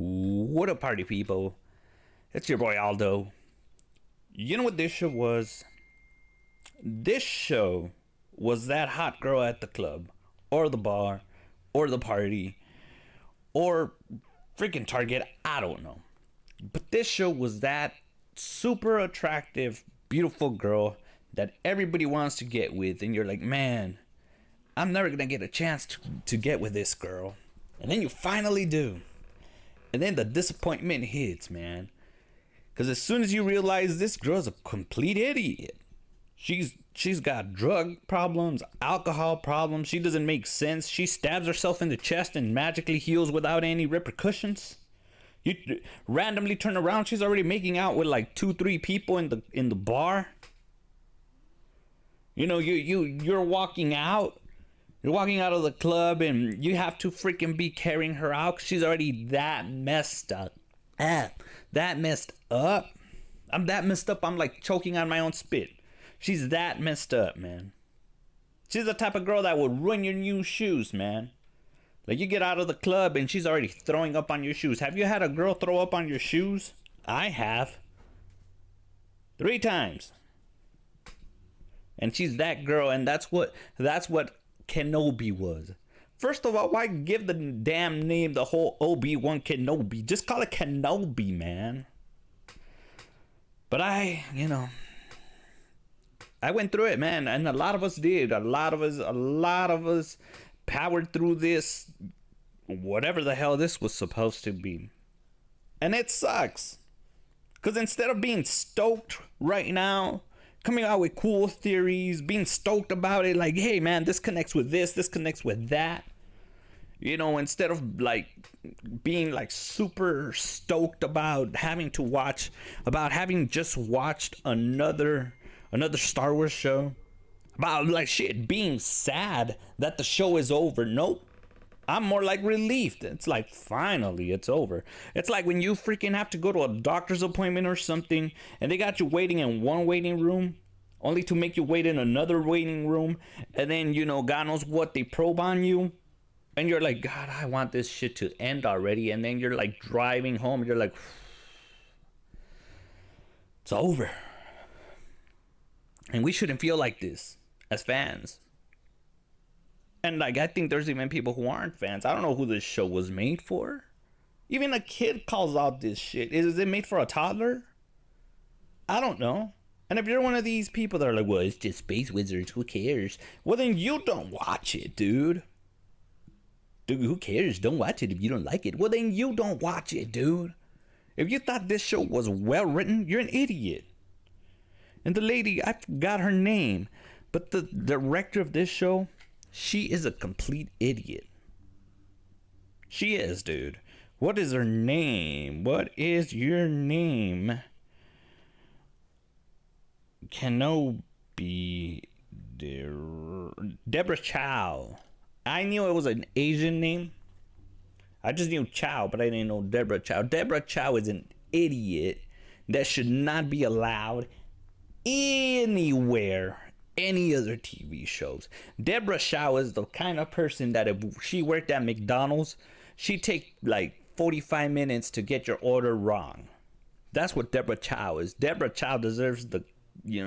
What up, party people? It's your boy Aldo. You know what this show was? This show was that hot girl at the club, or the bar, or the party, or freaking Target. I don't know. But this show was that super attractive, beautiful girl that everybody wants to get with, and you're like, man, I'm never gonna get a chance to get with this girl. And then you finally do. And then the disappointment hits, man. Because as soon as you realize this girl's a complete idiot. She's got drug problems, alcohol problems. She doesn't make sense. She stabs herself in the chest and magically heals without any repercussions. You randomly turn around, she's already making out with like 2-3 people in the bar. You know, you're walking out. You're walking out of the club and you have to freaking be carrying her out 'cause she's already that messed up. That messed up. I'm that messed up, I'm like choking on my own spit. She's that messed up, man. She's the type of girl that would ruin your new shoes, man. Like, you get out of the club and she's already throwing up on your shoes. Have you had a girl throw up on your shoes? I have. 3 times. And she's that girl, and that's what Kenobi was. First of all, why give the damn name the whole Obi-Wan Kenobi? Just call it Kenobi, man. But I went through it, man, and a lot of us did. A lot of us powered through this, whatever the hell this was supposed to be. And it sucks. Because instead of being stoked right now, coming out with cool theories, being stoked about it, like, hey man, this connects with this connects with that. You know, instead of like being like super stoked about having just watched another Star Wars show, about like shit being sad that the show is over. Nope. I'm more like relieved. It's like, finally, it's over. It's like when you freaking have to go to a doctor's appointment or something, and they got you waiting in one waiting room, only to make you wait in another waiting room, and then, you know, God knows what, they probe on you, and you're like, God, I want this shit to end already, and then you're like driving home, and you're like, it's over. And we shouldn't feel like this as fans. And like, I think there's even people who aren't fans. I don't know who this show was made for. Even a kid calls out this shit. Is it made for a toddler? I don't know. And if you're one of these people that are like, well, it's just Space Wizards, who cares? Well, then you don't watch it, dude. Dude, who cares? Don't watch it if you don't like it. Well, then you don't watch it, dude. If you thought this show was well written, you're an idiot. And the lady, I forgot her name, but the director of this show, she is a complete idiot. She is, dude. What is her name? What is your name? Kenobi. Deborah Chow. I knew it was an Asian name. I just knew Chow, but I didn't know Deborah Chow. Deborah Chow is an idiot that should not be allowed anywhere. Any other TV shows. Deborah Chow is the kind of person that if she worked at McDonald's, she'd take like 45 minutes to get your order wrong. That's what Deborah Chow is. Deborah Chow deserves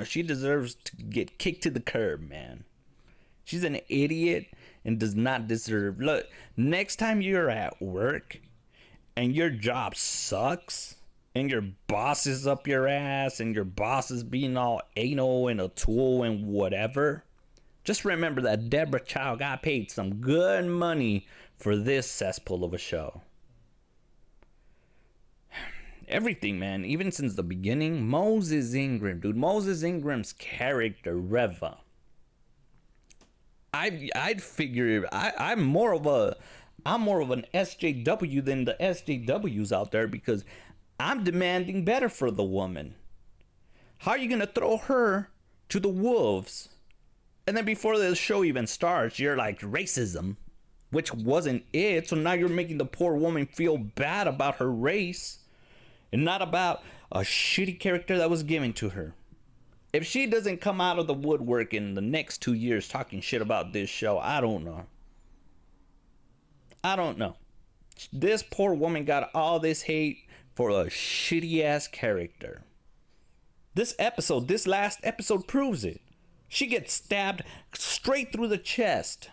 she deserves to get kicked to the curb, man. She's an idiot and does not deserve. Look, next time you're at work and your job sucks, and your boss is up your ass, and your boss is being all anal and a tool and whatever, just remember that Deborah Chow got paid some good money for this cesspool of a show. Everything, man, even since the beginning. Moses Ingram, dude. Moses Ingram's character, Reva. I'd figure I'm more of an SJW than the SJWs out there, because I'm demanding better for the woman. How are you gonna throw her to the wolves? And then before the show even starts, you're like, racism, which wasn't it. So now you're making the poor woman feel bad about her race, and not about a shitty character that was given to her. If she doesn't come out of the woodwork in the next 2 years talking shit about this show, I don't know. This poor woman got all this hate for a shitty ass character. This last episode proves it. She gets stabbed straight through the chest.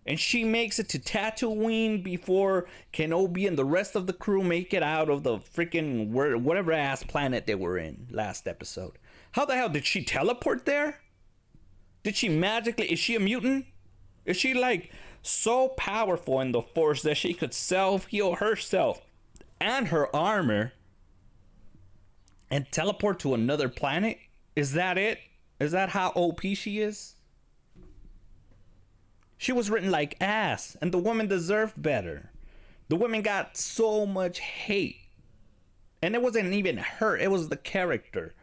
And she makes it to Tatooine before Kenobi and the rest of the crew make it out of the freaking whatever ass planet they were in last episode. How the hell did she teleport there? Did she magically? Is she a mutant? Is she like so powerful in the Force that she could self-heal herself and her armor and teleport to another planet? Is that it? Is that how OP she is? She was written like ass, and the woman deserved better. The woman got so much hate. And it wasn't even her, it was the character.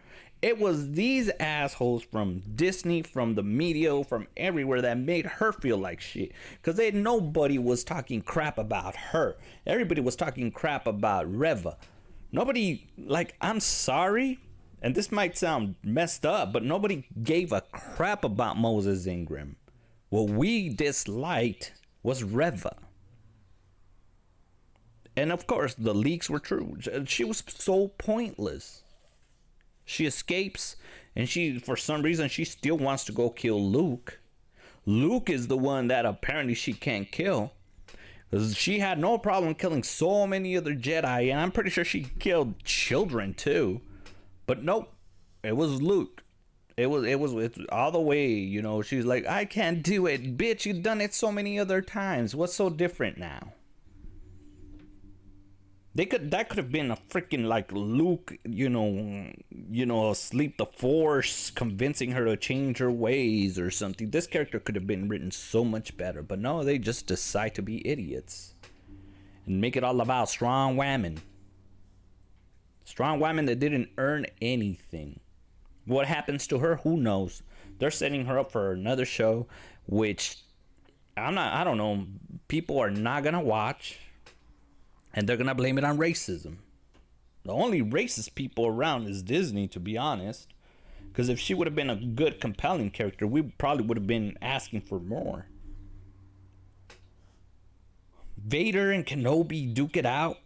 It was these assholes from Disney, from the media, from everywhere that made her feel like shit. Because nobody was talking crap about her. Everybody was talking crap about Reva. Nobody, like, I'm sorry, and this might sound messed up, but nobody gave a crap about Moses Ingram. What we disliked was Reva. And of course, the leaks were true. She was so pointless. She escapes, and for some reason, she still wants to go kill Luke. Luke is the one that apparently she can't kill. Because she had no problem killing so many other Jedi, and I'm pretty sure she killed children too. But nope, it was Luke. It's all the way, you know. She's like, I can't do it, bitch. You've done it so many other times. What's so different now? That could have been a freaking like Luke, you know, asleep the Force, convincing her to change her ways or something. This character could have been written so much better, but no, they just decide to be idiots and make it all about strong women. Strong women that didn't earn anything. What happens to her? Who knows? They're setting her up for another show, which I don't know. People are not gonna watch. And they're gonna blame it on racism. The only racist people around is Disney, to be honest. Because if she would have been a good, compelling character, we probably would have been asking for more. Vader and Kenobi duke it out.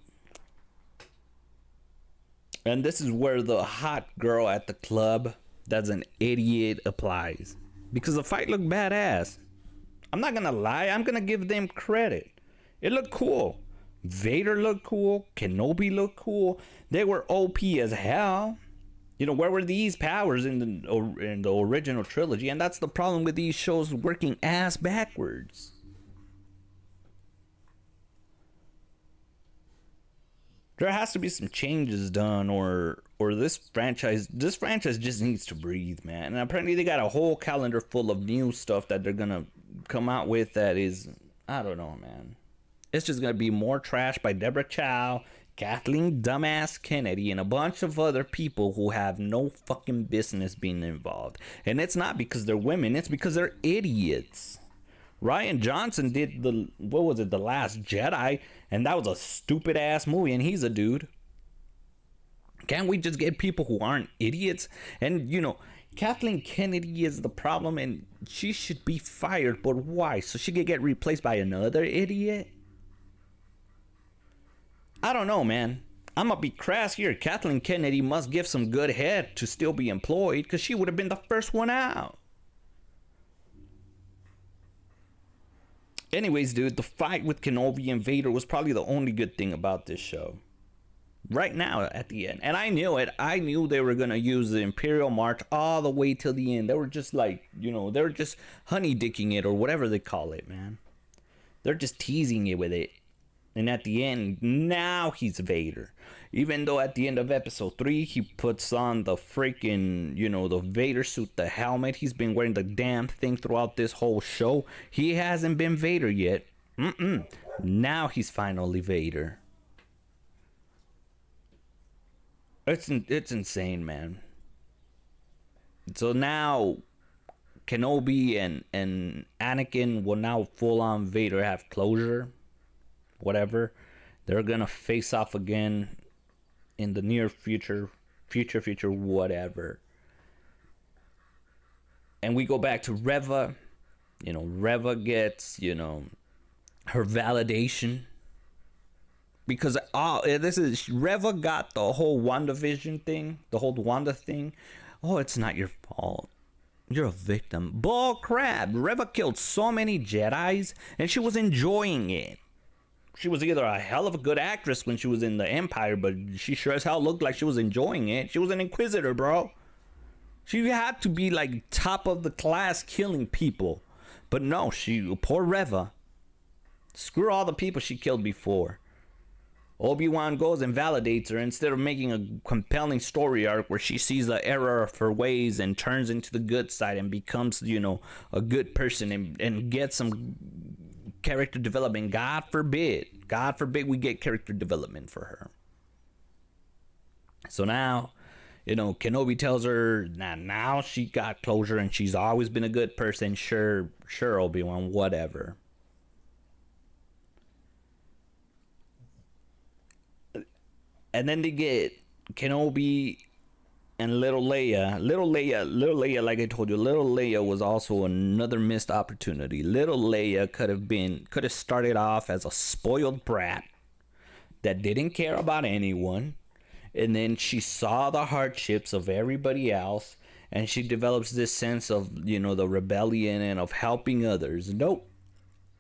And this is where the hot girl at the club that's an idiot applies. Because the fight looked badass. I'm not gonna lie, I'm gonna give them credit. It looked cool. Vader looked cool. Kenobi looked cool. They were OP as hell. You know, where were these powers in the original trilogy? And that's the problem with these shows working ass backwards. There has to be some changes done, or this franchise just needs to breathe, man. And apparently they got a whole calendar full of new stuff that they're gonna come out with that is, I don't know, man. It's just gonna be more trash by Deborah Chow, Kathleen Dumbass Kennedy, and a bunch of other people who have no fucking business being involved. And it's not because they're women, it's because they're idiots. Rian Johnson did The Last Jedi, and that was a stupid ass movie, and he's a dude. Can't we just get people who aren't idiots? And you know, Kathleen Kennedy is the problem, and she should be fired, but why? So she could get replaced by another idiot? I don't know, man. I'm gonna be crass here. Kathleen Kennedy must give some good head to still be employed, because she would have been the first one out. Anyways, dude, the fight with Kenobi and Vader was probably the only good thing about this show. Right now, at the end. And I knew it. I knew they were gonna use the Imperial March all the way till the end. They were just like, you know, they were just honey dicking it, or whatever they call it, man. They're just teasing it with it. And at the end, now he's Vader. Even though at the end of episode 3, he puts on the freaking, you know, the Vader suit, the helmet. He's been wearing the damn thing throughout this whole show. He hasn't been Vader yet. Now he's finally Vader. It's insane, man. So now Kenobi and Anakin will now full on Vader have closure. Whatever. They're gonna face off again in the near future, whatever. And we go back to Reva. You know, Reva gets, you know, her validation. because this is Reva got the whole WandaVision thing, the whole Wanda thing. Oh, it's not your fault. You're a victim. Bull crap. Reva killed so many Jedis, and she was enjoying it. She was either a hell of a good actress when she was in the Empire, but she sure as hell looked like she was enjoying it. She was an Inquisitor, bro. She had to be like top of the class killing people. But no, poor Reva. Screw all the people she killed before. Obi-Wan goes and validates her instead of making a compelling story arc where she sees the error of her ways and turns into the good side and becomes, a good person and gets some character development. God forbid we get character development for her. So now, Kenobi tells her now she got closure and she's always been a good person. Sure, Obi-Wan, whatever. And then they get Kenobi and little Leia. Little Leia, like I told you, little Leia was also another missed opportunity. Little Leia could have started off as a spoiled brat that didn't care about anyone. And then she saw the hardships of everybody else. And she develops this sense of, the rebellion and of helping others. Nope.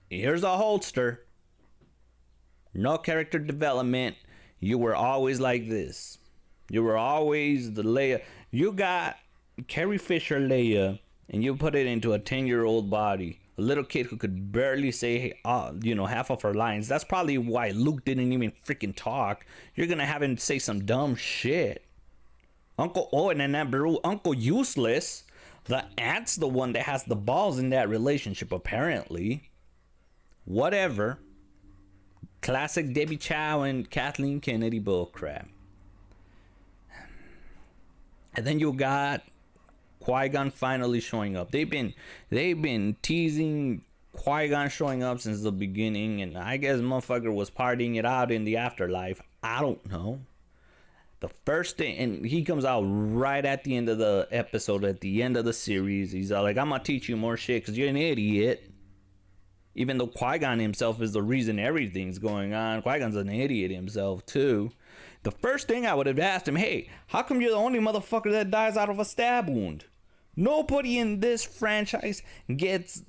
Here's a holster. No character development. You were always like this. You were always the Leia. You got Carrie Fisher Leia, and you put it into a 10-year-old body. A little kid who could barely say, half of her lines. That's probably why Luke didn't even freaking talk. You're going to have him say some dumb shit. Uncle Owen and that bro, Uncle Useless. The aunt's the one that has the balls in that relationship, apparently. Whatever. Classic Debbie Chow and Kathleen Kennedy bullcrap. And then you got Qui-Gon finally showing up. They've been teasing Qui-Gon showing up since the beginning, and I guess motherfucker was partying it out in the afterlife. I don't know. The first thing, and he comes out right at the end of the episode, at the end of the series. He's all like, I'm gonna teach you more shit because you're an idiot. Even though Qui-Gon himself is the reason everything's going on. Qui-Gon's an idiot himself, too. The first thing I would have asked him, hey, how come you're the only motherfucker that dies out of a stab wound? Nobody in this franchise gets,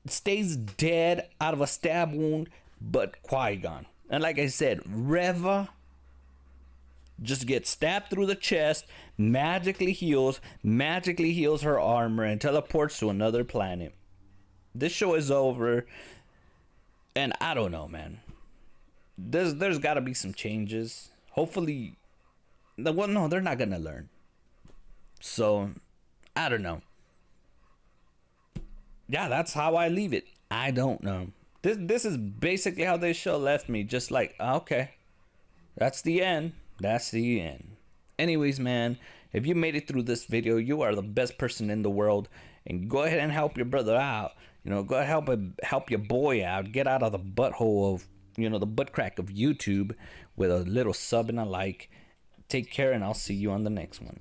stays dead out of a stab wound but Qui-Gon. And like I said, Reva just gets stabbed through the chest, magically heals her armor, and teleports to another planet. This show is over, and I don't know, man. There's got to be some changes. Hopefully, well, no, they're not gonna learn. So, I don't know. Yeah, that's how I leave it. I don't know. This is basically how this show left me. Just like, okay, that's the end. That's the end. Anyways, man, if you made it through this video, you are the best person in the world, and go ahead and help your brother out. Go help your boy out. Get out of the butthole of, the butt crack of YouTube with a little sub and a like. Take care, and I'll see you on the next one.